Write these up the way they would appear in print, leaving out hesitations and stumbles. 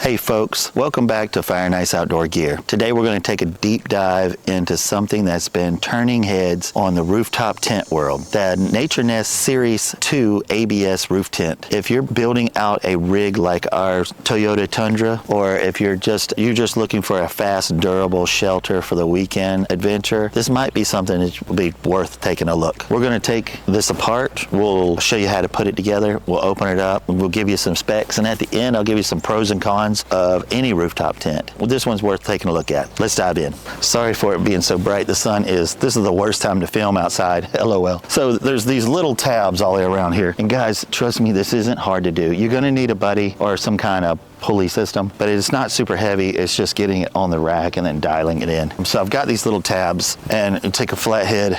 Hey folks, welcome back to FaO&x Outdoor Gear. Today we're going to take a deep dive into something that's been turning heads on the rooftop tent world, the NatureNest Sirius 2 ABS roof tent. If you're building out a rig like our Toyota Tundra, or if you're just looking for a fast, durable shelter for the weekend adventure, this might be something that will be worth taking a look. We're going to take this apart. We'll show you how to put it together. We'll open it up. We'll give you some specs, and at the end I'll give you some pros and cons of any rooftop tent. Well, this one's worth taking a look at. Let's dive in. Sorry for it being so bright. This is the worst time to film outside. LOL. So there's these little tabs all the way around here. And guys, trust me, this isn't hard to do. You're gonna need a buddy or some kind of pulley system, but it's not super heavy. It's just getting it on the rack and then dialing it in. So I've got these little tabs, and I take a flathead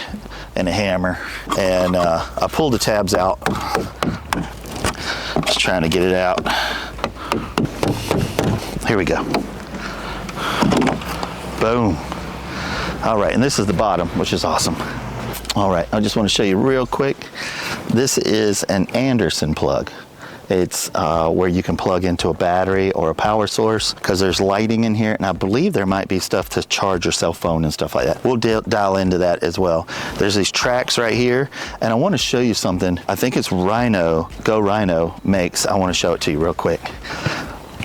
and a hammer, and I pull the tabs out. Just trying to get it out. Here we go. Boom. All right, and this is the bottom, which is awesome. All right, I just want to show you real quick. This is an Anderson plug. It's where you can plug into a battery or a power source, because there's lighting in here, and I believe there might be stuff to charge your cell phone and stuff like that. We'll dial into that as well. There's these tracks right here, and I want to show you something. I think it's Rhino, Go Rhino makes. I want to show it to you real quick.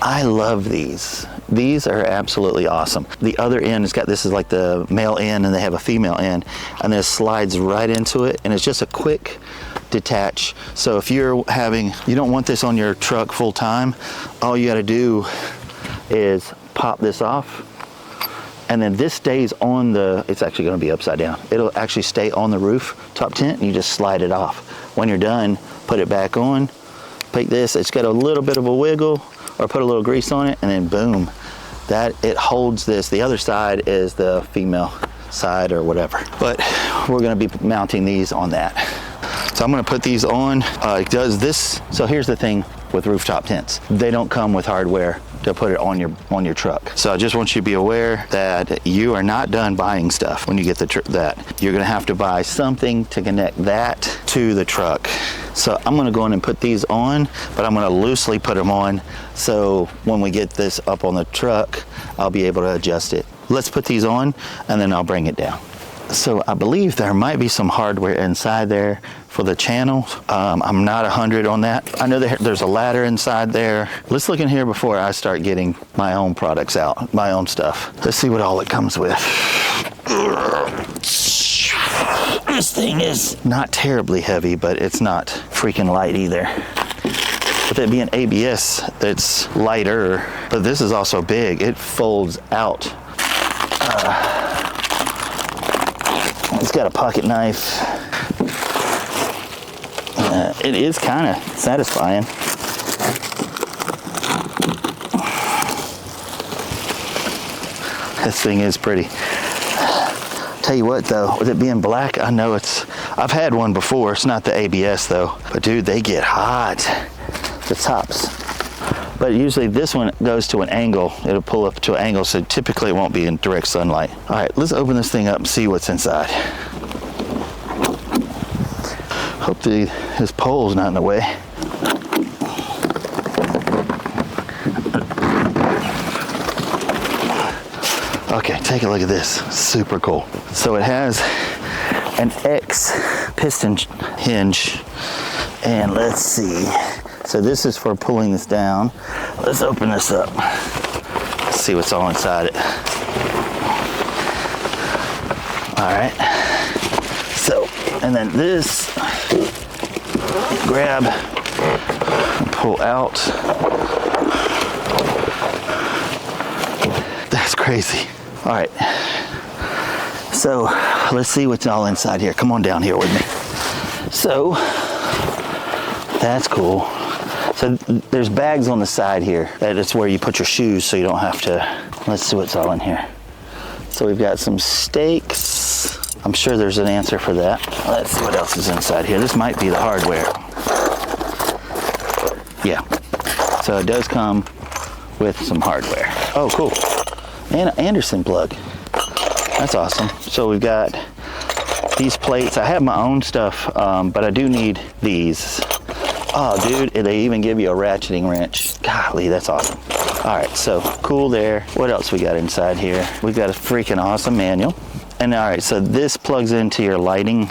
I love these. These are absolutely awesome. The other end has got, this is like the male end, and they have a female end, and this slides right into it, and it's just a quick detach. So if you don't want this on your truck full time, all you got to do is pop this off, and then this stays on it's actually going to be upside down. It'll actually stay on the rooftop tent, and you just slide it off. When you're done, put it back on. Pick this, it's got a little bit of a wiggle, or put a little grease on it, and then boom, it holds this. The other side is the female side or whatever, but we're going to be mounting these on that. So I'm going to put these on. It does this. So here's the thing with rooftop tents, they don't come with hardware to put it on your truck. So I just want you to be aware that you are not done buying stuff when you get that. You're gonna have to buy something to connect that to the truck. So I'm gonna go in and put these on, but I'm gonna loosely put them on, so when we get this up on the truck, I'll be able to adjust it. Let's put these on, and then I'll bring it down. So I believe there might be some hardware inside there for the channel. I'm not 100 on that. I know there's a ladder inside there. Let's look in here before I start getting my own products out, my own stuff. Let's see what all it comes with. This thing is not terribly heavy, but it's not freaking light either. With it being ABS, it's lighter, but this is also big. It folds out. It's got a pocket knife. It is kind of satisfying. This thing is pretty. Tell you what though, with it being black, I know I've had one before. It's not the ABS though, but dude, they get hot, the tops. But usually this one goes to an angle. It'll pull up to an angle, so typically it won't be in direct sunlight. All right, let's open this thing up and see what's inside. Hope his pole's not in the way. Okay, take a look at this. Super cool. So it has an X piston hinge, and let's see. So this is for pulling this down. Let's open this up. Let's see what's all inside it. All right. So, and then this, grab, and pull out. That's crazy. All right. So let's see what's all inside here. Come on down here with me. So that's cool. So there's bags on the side here. That's where you put your shoes, so you don't have to. Let's see what's all in here. So we've got some steaks. I'm sure there's an answer for that. Let's see what else is inside here. This might be the hardware. Yeah. So it does come with some hardware. Oh, cool. And an Anderson plug. That's awesome. So we've got these plates. I have my own stuff, but I do need these. Oh, dude, they even give you a ratcheting wrench. Golly, that's awesome. All right, so cool there. What else we got inside here? We've got a freaking awesome manual. And all right, so this plugs into your lighting.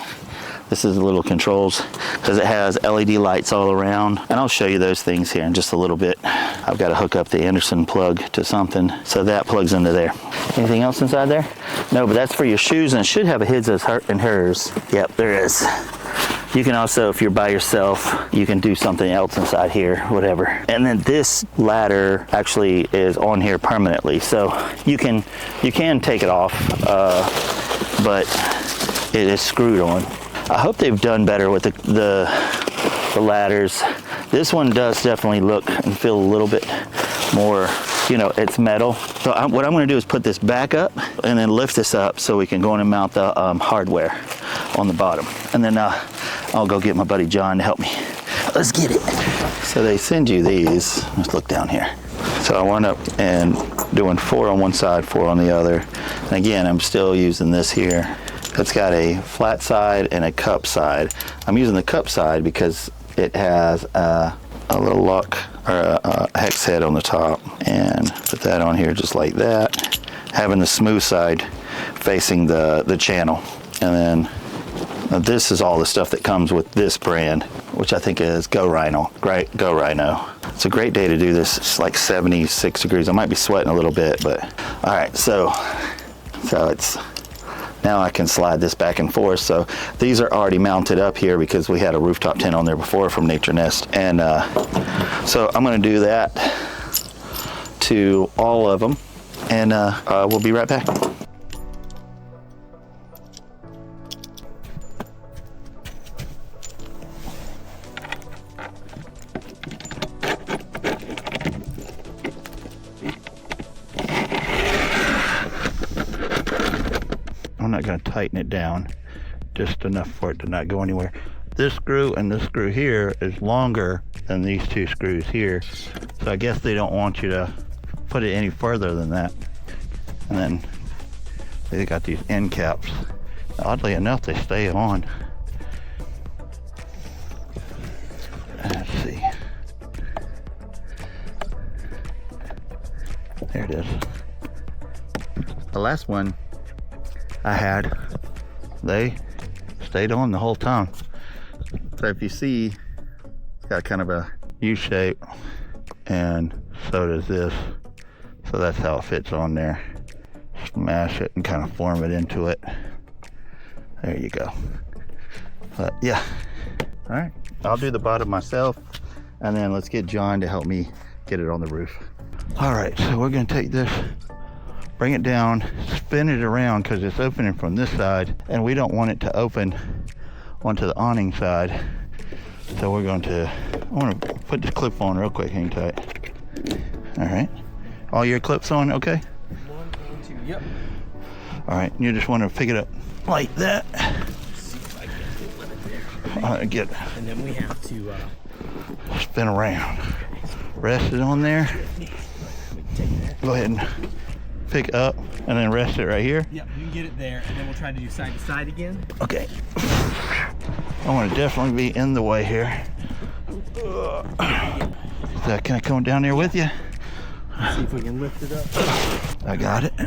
This is the little controls because it has LED lights all around. And I'll show you those things here in just a little bit. I've got to hook up the Anderson plug to something. So that plugs into there. Anything else inside there? No, but that's for your shoes, and it should have a his and hers. Yep, there is. You can also, if you're by yourself, you can do something else inside here, whatever. And then this ladder actually is on here permanently. So you can take it off, but it is screwed on. I hope they've done better with the ladders. This one does definitely look and feel a little bit more, you know, it's metal. So what I'm gonna do is put this back up and then lift this up so we can go in and mount the hardware on the bottom. And then I'll go get my buddy John to help me. Let's get it. So they send you these. Let's look down here. So I wound up and doing 4 on one side, 4 on the other. And again, I'm still using this here. It's got a flat side and a cup side. I'm using the cup side because it has a little lock or a hex head on the top, and put that on here just like that, having the smooth side facing the channel. And then this is all the stuff that comes with this brand, which I think is Go Rhino. Great, Go Rhino. It's a great day to do this. It's like 76 degrees. I might be sweating a little bit, but all right. So it's. Now I can slide this back and forth. So these are already mounted up here because we had a rooftop tent on there before from NatureNest. And so I'm gonna do that to all of them, and we'll be right back. I'm not going to tighten it down, just enough for it to not go anywhere. This screw and this screw here is longer than these 2 screws here, so I guess they don't want you to put it any further than that. And then they got these end caps. Oddly enough, they stay on. Let's see. There it is. The last one I had, they stayed on the whole time. So if you see, it's got kind of a U shape, and so does this. So that's how it fits on there. Smash it and kind of form it into it. There you go. But yeah, all right, I'll do the bottom myself, and then let's get John to help me get it on the roof. All right, so we're gonna take this, bring it down, spin it around because it's opening from this side, and we don't want it to open onto the awning side. So we're going to, I want to put this clip on real quick, hang tight. All right, all your clips on, okay? 1 and 2, yep. All right, you just want to pick it up like that. See if I can let it there. Get, and then we have to spin around. Rest it on there. Go ahead and pick up and then rest it right here. Yep, you can get it there, and then we'll try to do side to side again. Okay. I want to definitely be in the way here. Can I come down there with you? Let's see if we can lift it up. I got it.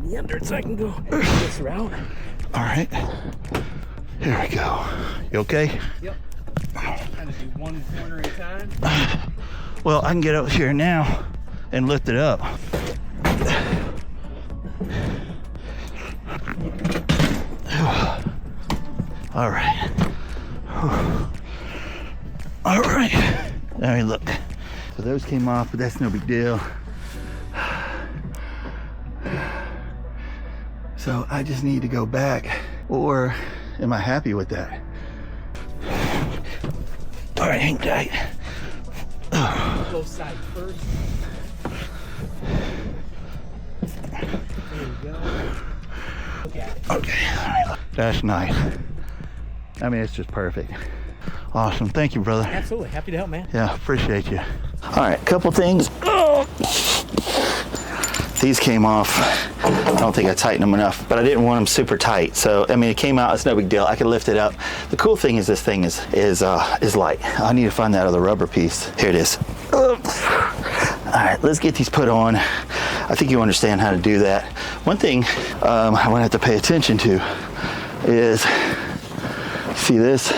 The under so I can go this route. All right. Here we go. You okay? Yep. Kind of do one corner at a time. Well, I can get up here now and lift it up. All right. All right. All right, look. So those came off, but that's no big deal. So I just need to go back, or am I happy with that? All right, hang tight. Both sides first. There you go. Look at it. Okay, all right. That's nice. I mean, it's just perfect. Awesome, thank you, brother. Absolutely, happy to help, man. Yeah, appreciate you. All right, couple things. Oh. These came off. I don't think I tightened them enough, but I didn't want them super tight. So, I mean, it came out, it's no big deal. I can lift it up. The cool thing is this thing is light. I need to find that other rubber piece. Here it is. All right, let's get these put on. I think you understand how to do that. One thing I want to have to pay attention to is, see this?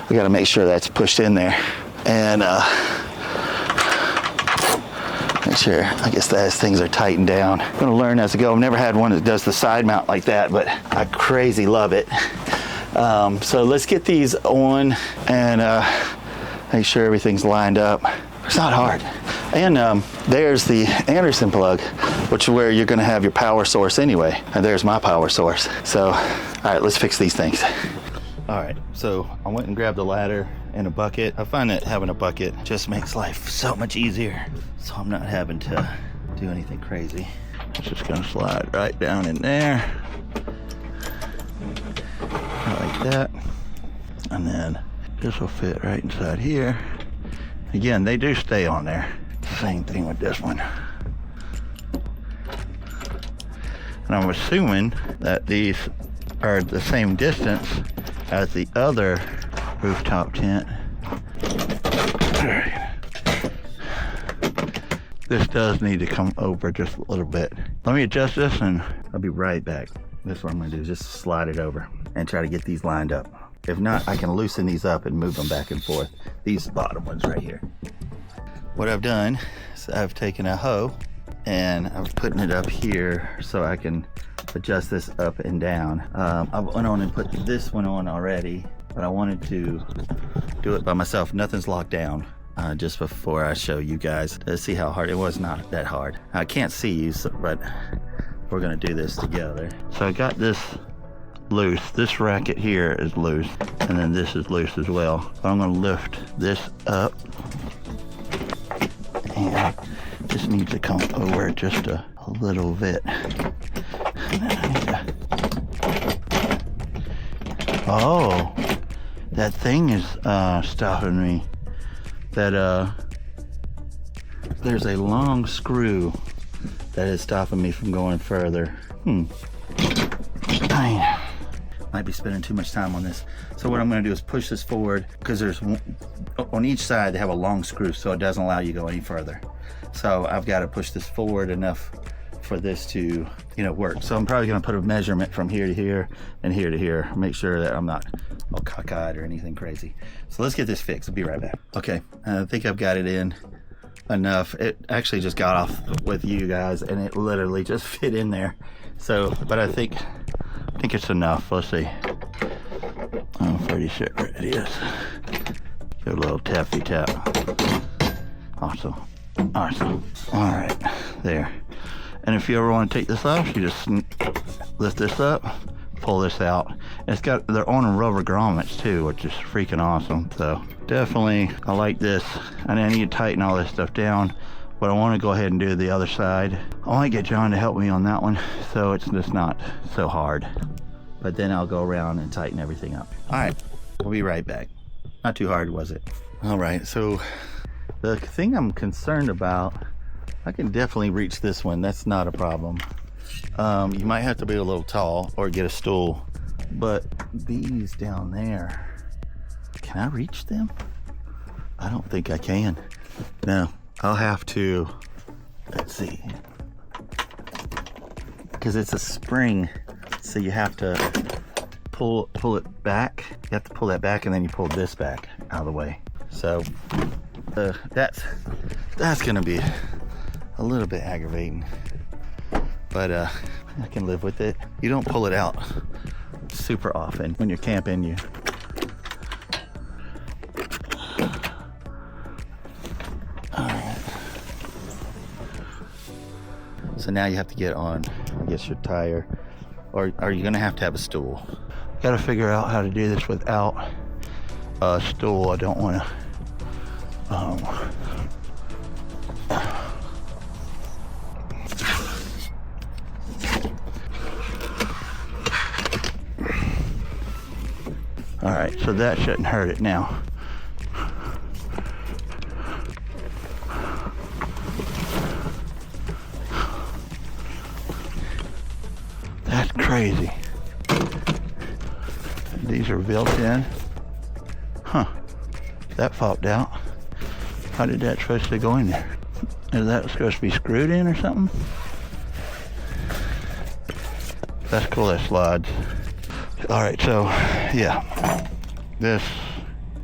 We got to make sure that's pushed in there. And make sure, I guess that things are tightened down. I'm gonna learn as I go. I've never had one that does the side mount like that, but I crazy love it. So let's get these on and make sure everything's lined up. It's not hard. And there's the Anderson plug, which is where you're gonna have your power source anyway. And there's my power source. So, all right, let's fix these things. All right, so I went and grabbed a ladder and a bucket. I find that having a bucket just makes life so much easier. So I'm not having to do anything crazy. It's just gonna slide right down in there. Like that. And then this will fit right inside here. Again, they do stay on there. Same thing with this one. And I'm assuming that these are the same distance as the other rooftop tent. Alright. This does need to come over just a little bit. Let me adjust this and I'll be right back. This is what I'm gonna do, just slide it over and try to get these lined up. If not, I can loosen these up and move them back and forth. These bottom ones right here. What I've done is I've taken a hoe and I'm putting it up here so I can adjust this up and down. I went on and put this one on already, but I wanted to do it by myself. Nothing's locked down. Just before I show you guys to see how hard. It was not that hard. I can't see you, but we're gonna do this together. So I got this loose. This racket here is loose, and then this is loose as well. So I'm gonna lift this up, and just needs to come over just a little bit. Oh, that thing is stopping me. That there's a long screw that is stopping me from going further. I might be spending too much time on this. So what I'm going to do is push this forward, because there's one, on each side they have a long screw, so it doesn't allow you to go any further. So I've got to push this forward enough for this to, work. So I'm probably going to put a measurement from here to here and here to here. Make sure that I'm not all cockeyed or anything crazy. So let's get this fixed. I'll be right back. Okay, I think I've got it in enough. It actually just got off with you guys and it literally just fit in there. So, but I think it's enough. Let's see. I'm pretty sure it is. Give a little tappy tap. Awesome. All right, there. And if you ever want to take this off, you just lift this up, pull this out. It's got, they're on rubber grommets too, which is freaking awesome. So definitely, I like this. And I need to tighten all this stuff down, but I want to go ahead and do the other side. I might get John to help me on that one, so it's just not so hard. But then I'll go around and tighten everything up. All right, we'll be right back. Not too hard, was it? All right, so the thing I'm concerned about, I can definitely reach this one. That's not a problem. You might have to be a little tall or get a stool, but these down there, can I reach them? I don't think I can. No, I'll have to, let's see. Because it's a spring, so you have to pull it back. You have to pull that back and then you pull this back out of the way. So that's gonna be a little bit aggravating, but I can live with it. You don't pull it out super often when you're camping. Alright. So now you have to get on, I guess, your tire, or are you gonna have to have a stool? Gotta figure out how to do this without a stool. I don't wanna all right, so that shouldn't hurt it now. That's crazy. These are built in. Huh, that popped out. How did that supposed to go in there? Is that supposed to be screwed in or something? That's cool, that slides. All right, so yeah, this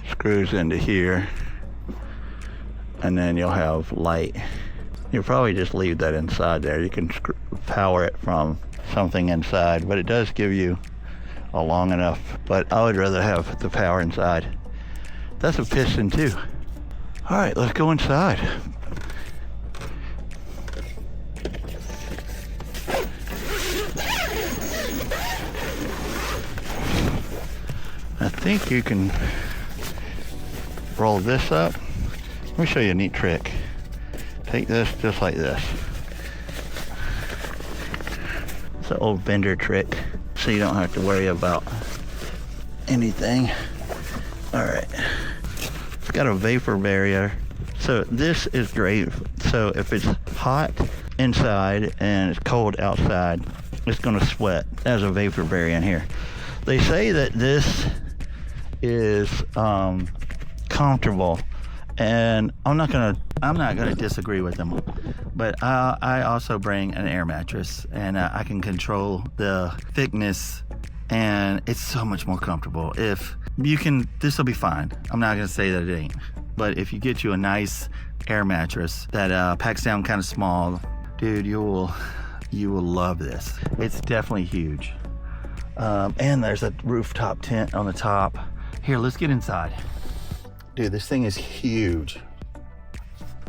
screws into here, and then you'll have light. You'll probably just leave that inside there. You can power it from something inside, but it does give you a long enough, but I would rather have the power inside. That's a piston too. All right, let's go inside. I think you can roll this up. Let me show you a neat trick. Take this just like this. It's an old vendor trick, so you don't have to worry about anything. All right, it's got a vapor barrier. So this is great. So if it's hot inside and it's cold outside, it's gonna sweat. There's a vapor barrier in here. They say that this is comfortable, and I'm not gonna disagree with them, but I also bring an air mattress, and I can control the thickness, and it's so much more comfortable. If you can, this will be fine. I'm not gonna say that it ain't, but if you get you a nice air mattress that packs down kind of small, dude, you will love this. It's definitely huge. And there's a rooftop tent on the top. Here, let's get inside. Dude, this thing is huge.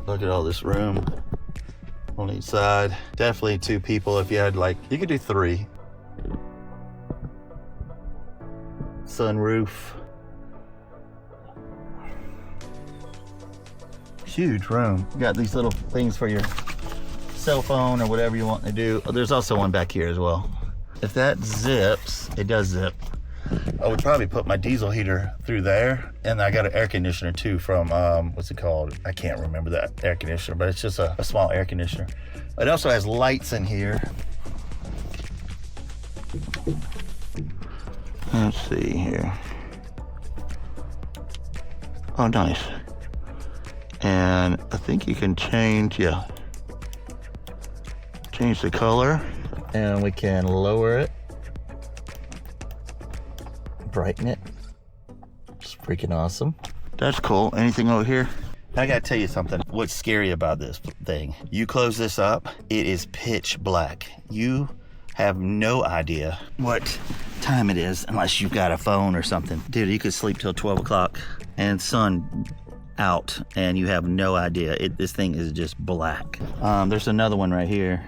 Look at all this room on each side. Definitely 2 people. If you had you could do 3. Sunroof. Huge room. You got these little things for your cell phone or whatever you want to do. There's also one back here as well. If that zips, it does zip. I would probably put my diesel heater through there, and I got an air conditioner too from what's it called? I can't remember that air conditioner, but it's just a small air conditioner. It also has lights in here. Let's see here. Oh, nice. And I think you can change the color, and we can lower it, brighten it. It's freaking awesome. That's cool. Anything over here? I gotta tell you something. What's scary about this thing? You close this up, it is pitch black. You have no idea what time it is unless you've got a phone or something. Dude, you could sleep till 12 o'clock and sun out and you have no idea. This thing is just black. There's another one right here.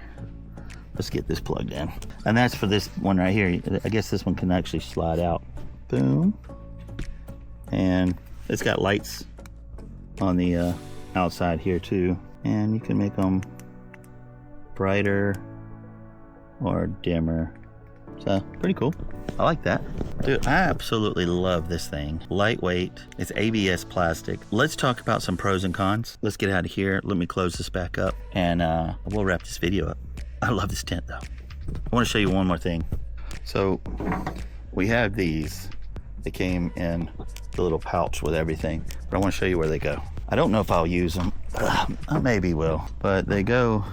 Let's get this plugged in. And that's for this one right here. I guess this one can actually slide out. Boom. And it's got lights on the outside here too. And you can make them brighter or dimmer. So pretty cool. I like that. Dude, I absolutely love this thing. Lightweight. It's ABS plastic. Let's talk about some pros and cons. Let's get out of here. Let me close this back up and we'll wrap this video up. I love this tent though. I want to show you one more thing. So we have these. They came in the little pouch with everything, but I want to show you where they go. I don't know if I'll use them. I maybe will, but they go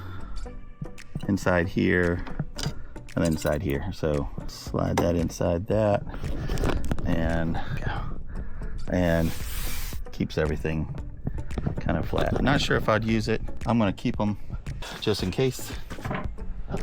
inside here and then inside here. So slide that inside that and keeps everything kind of flat. Not sure if I'd use it. I'm gonna keep them just in case.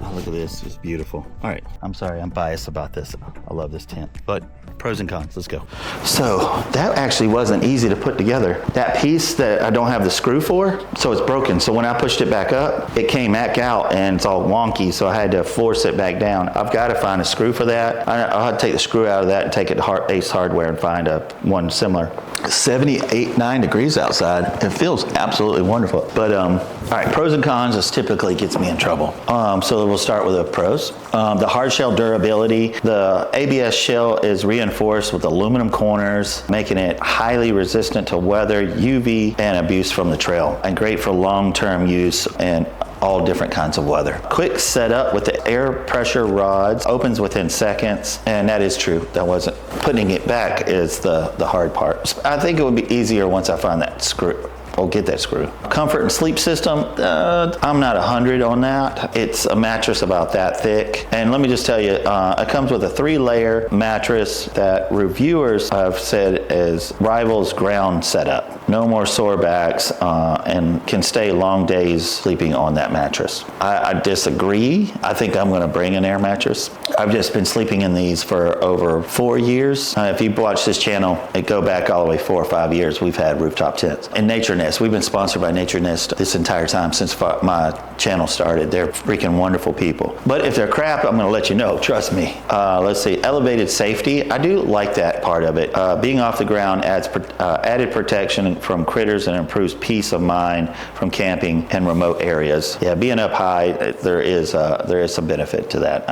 Oh, look at this, it's beautiful. All right, I'm sorry, I'm biased about this. I love this tent, but pros and cons, let's go. So that actually wasn't easy to put together. That piece that I don't have the screw for, so it's broken. So when I pushed it back up, it came back out and it's all wonky, so I had to force it back down. I've got to find a screw for that. I'll have to take the screw out of that and take it to Ace Hardware and find one similar. 9 degrees outside. It feels absolutely wonderful. But all right, pros and cons, this typically gets me in trouble. So we'll start with the pros. The hard shell durability. The ABS shell is reinforced with aluminum corners, making it highly resistant to weather, UV, and abuse from the trail, and great for long-term use and all different kinds of weather. Quick setup with the air pressure rods, opens within seconds, and that is true. That wasn't, putting it back is the hard part. I think it would be easier once I find that screw. oh, get that screw. Comfort and sleep system, I'm not 100 on that. It's a mattress about that thick. And let me just tell you, it comes with a 3-layer mattress that reviewers have said is rivals ground setup. No more sore backs, and can stay long days sleeping on that mattress. I disagree. I think I'm gonna bring an air mattress. I've just been sleeping in these for over 4 years. If you watch this channel, it go back all the way 4 or 5 years, we've had rooftop tents. And NatureNest, we've been sponsored by NatureNest this entire time since my channel started. They're freaking wonderful people. But if they're crap, I'm gonna let you know, trust me. Let's see, elevated safety. I do like that part of it. Being off the ground adds added protection from critters and improves peace of mind from camping and remote areas. Yeah, being up high, there is some benefit to that.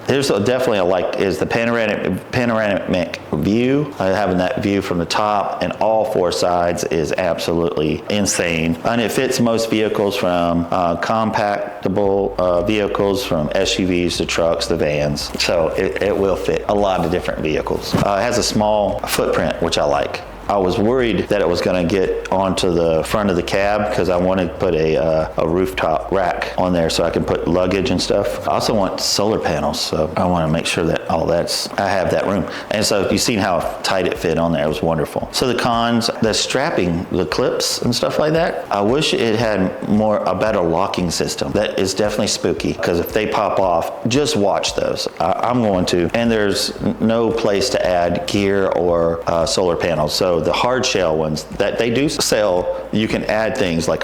There's definitely a like is the panoramic view. Having that view from the top and all 4 sides is absolutely insane, and it fits most vehicles from compactable vehicles from SUVs to trucks to vans. So it will fit a lot of different vehicles. It has a small footprint, which I like. I was worried that it was going to get onto the front of the cab because I wanted to put a rooftop rack on there so I can put luggage and stuff. I also want solar panels, so I want to make sure that I have that room. And so you've seen how tight it fit on there. It was wonderful. So the cons, the strapping, the clips and stuff like that, I wish it had a better locking system. That is definitely spooky because if they pop off, just watch those. I'm going to. And there's no place to add gear or solar panels. So the hard shell ones that they do sell, you can add things like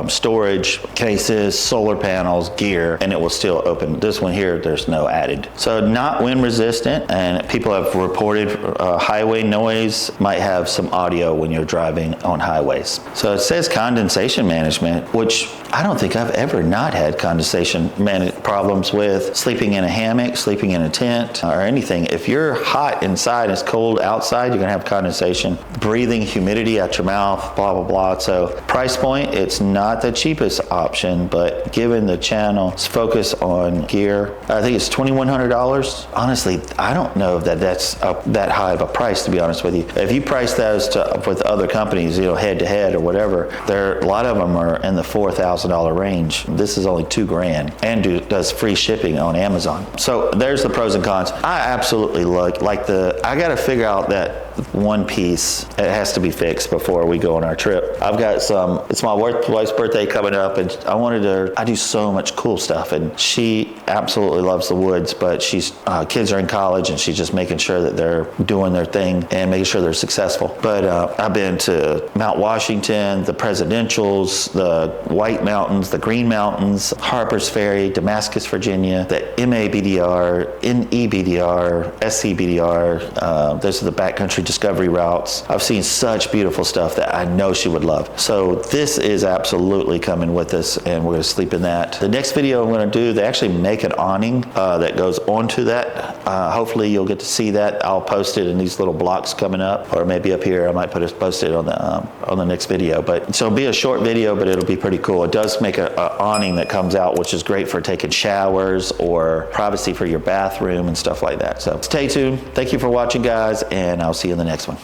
storage cases, solar panels, gear, and it will still open. This one here, there's no added. So not wind resistant, and people have reported highway noise might have some audio when you're driving on highways. So it says condensation management, which I don't think I've ever not had condensation problems with sleeping in a hammock, sleeping in a tent, or anything. If you're hot inside and it's cold outside, you're gonna have condensation. Breathing humidity out your mouth, blah, blah, blah. So price point, it's not the cheapest option, but given the channel's focus on gear, I think it's $2,100. Honestly, I don't know that that's that high of a price, to be honest with you. If you price those with other companies, head to head or whatever, a lot of them are in the $4,000 range. This is only $2,000 and does free shipping on Amazon. So there's the pros and cons. I absolutely like I got to figure out that one piece, it has to be fixed before we go on our trip. I've got it's my wife's birthday coming up, and I do so much cool stuff, and she absolutely loves the woods, but kids are in college, and she's just making sure that they're doing their thing and making sure they're successful. But I've been to Mount Washington, the Presidentials, the White Mountains, the Green Mountains, Harper's Ferry, Damascus, Virginia, the MABDR, NEBDR, SCBDR. Those are the backcountry discovery routes. I've seen such beautiful stuff that I know she would love. So this is absolutely coming with us, and we're going to sleep in that. The next video I'm going to do, they actually make an awning that goes onto that. Hopefully you'll get to see that. I'll post it in these little blocks coming up, or maybe up here. I might post it on the next video. But so it'll be a short video, but it'll be pretty cool. It does make an awning that comes out, which is great for taking showers or privacy for your bathroom and stuff like that. So stay tuned. Thank you for watching, guys, and I'll see you in the next one.